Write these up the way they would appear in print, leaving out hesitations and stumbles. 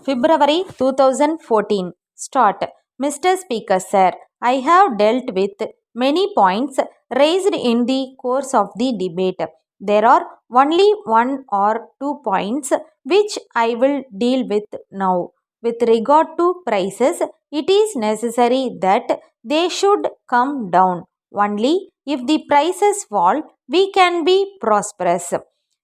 February 2014. Start. Mr. Speaker, sir, I have dealt with many points raised in the course of the debate. There are only one or two points which I will deal with now. With regard to prices, it is necessary that they should come down. Only if the prices fall, we can be prosperous.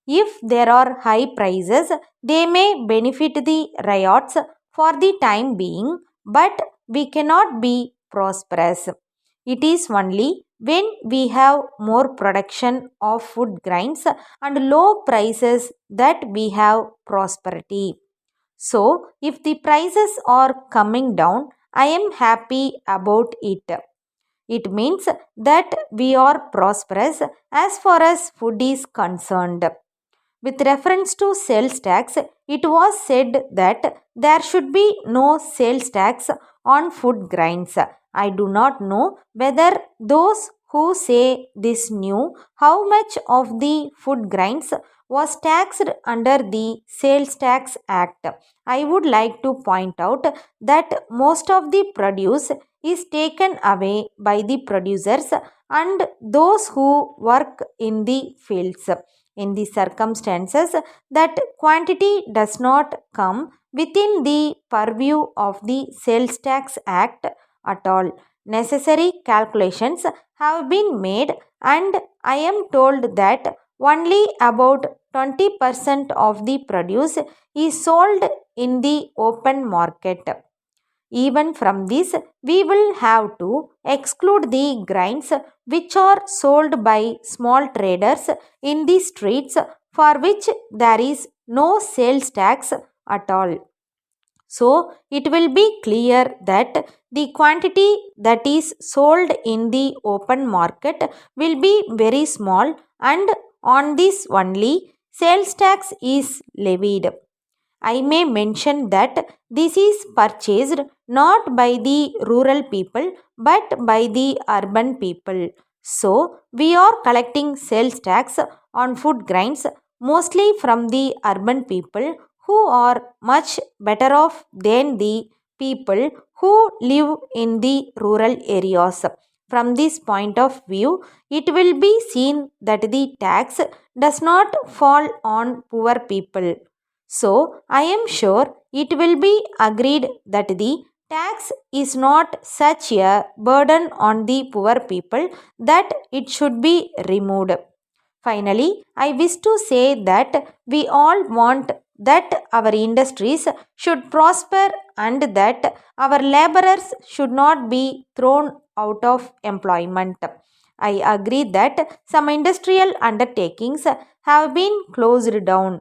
If there are high prices, they may benefit the riots for the time being, but we cannot be prosperous. It is only when we have more production of food grains and low prices that we have prosperity. So, if the prices are coming down, I am happy about it. It means that we are prosperous as far as food is concerned. With reference to sales tax, it was said that there should be no sales tax on food grains. I do not know whether those who say this knew how much of the food grains was taxed under the Sales Tax Act. I would like to point out that most of the produce is taken away by the producers and those who work in the fields. In the circumstances that quantity does not come within the purview of the Sales Tax Act at all. Necessary calculations have been made, and I am told that only about 20% of the produce is sold in the open market. Even from this, we will have to exclude the grains which are sold by small traders in the streets for which there is no sales tax at all. So, it will be clear that the quantity that is sold in the open market will be very small, and on this only sales tax is levied. I may mention that this is purchased not by the rural people but by the urban people. So, we are collecting sales tax on food grains mostly from the urban people who are much better off than the people who live in the rural areas. From this point of view, it will be seen that the tax does not fall on poor people. So, I am sure it will be agreed that the tax is not such a burden on the poor people that it should be removed. Finally, I wish to say that we all want that our industries should prosper and that our laborers should not be thrown out of employment. I agree that some industrial undertakings have been closed down,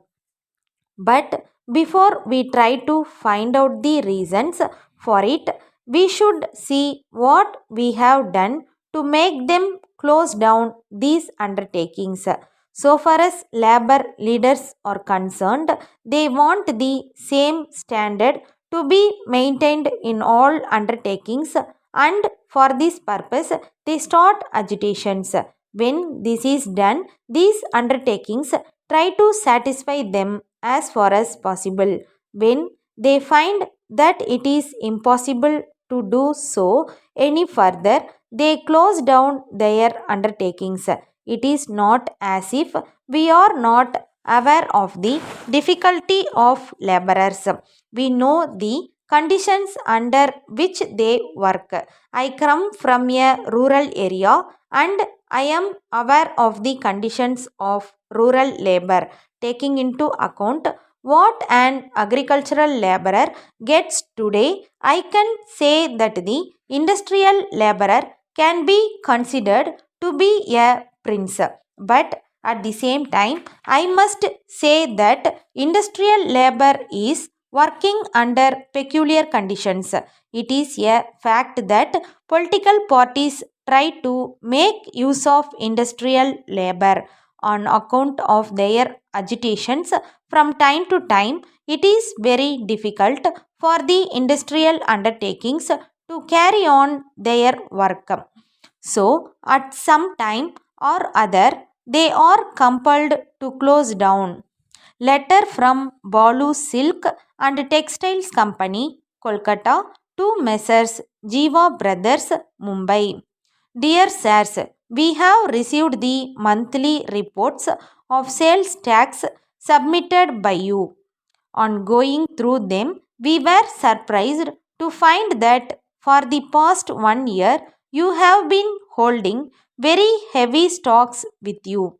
but before we try to find out the reasons for it, we should see what we have done to make them close down these undertakings. So far as labor leaders are concerned, they want the same standard to be maintained in all undertakings, and for this purpose they start agitations. When this is done, these undertakings try to satisfy them as far as possible. When they find that it is impossible to do so any further, they close down their undertakings. It is not as if we are not aware of the difficulty of laborers. We know the conditions under which they work. I come from a rural area and I am aware of the conditions of rural labor, taking into account what an agricultural laborer gets today. I can say that the industrial laborer can be considered to be a prince. But at the same time, I must say that industrial labor is working under peculiar conditions. It is a fact that political parties try to make use of industrial labor on account of their agitations from time to time. It is very difficult for the industrial undertakings to carry on their work. So, at some time or other, they are compelled to close down. Letter from Balu Silk, and Textiles Company, Kolkata, to Messrs. Jiva Brothers, Mumbai. Dear sirs, we have received the monthly reports of sales tax submitted by you. On going through them, we were surprised to find that for the past 1 year you have been holding very heavy stocks with you.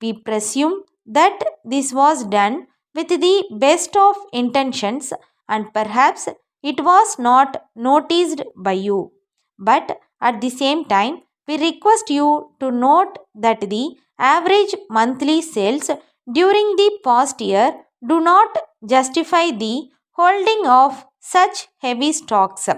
We presume that this was done with the best of intentions and perhaps it was not noticed by you. But at the same time, we request you to note that the average monthly sales during the past year do not justify the holding of such heavy stocks.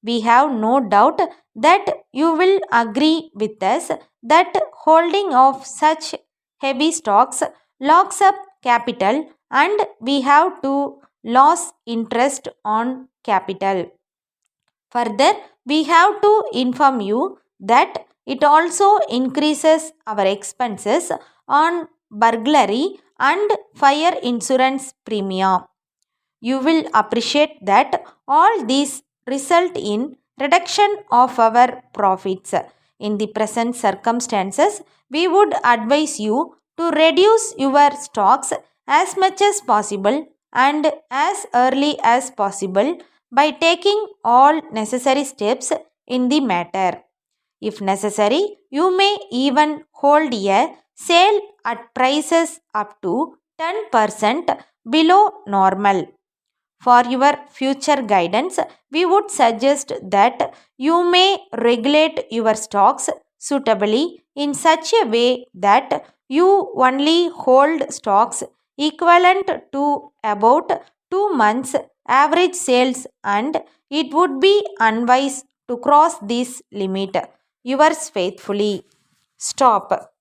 We have no doubt that you will agree with us that holding of such heavy stocks locks up capital and we have to lose interest on capital. Further, we have to inform you that it also increases our expenses on burglary and fire insurance premium. You will appreciate that all these result in reduction of our profits. In the present circumstances, we would advise you to reduce your stocks as much as possible and as early as possible by taking all necessary steps in the matter. If necessary, you may even hold a sale at prices up to 10% below normal. For your future guidance, we would suggest that you may regulate your stocks suitably in such a way that you only hold stocks equivalent to about 2 months average sales and it would be unwise to cross this limit. Yours faithfully. Stop.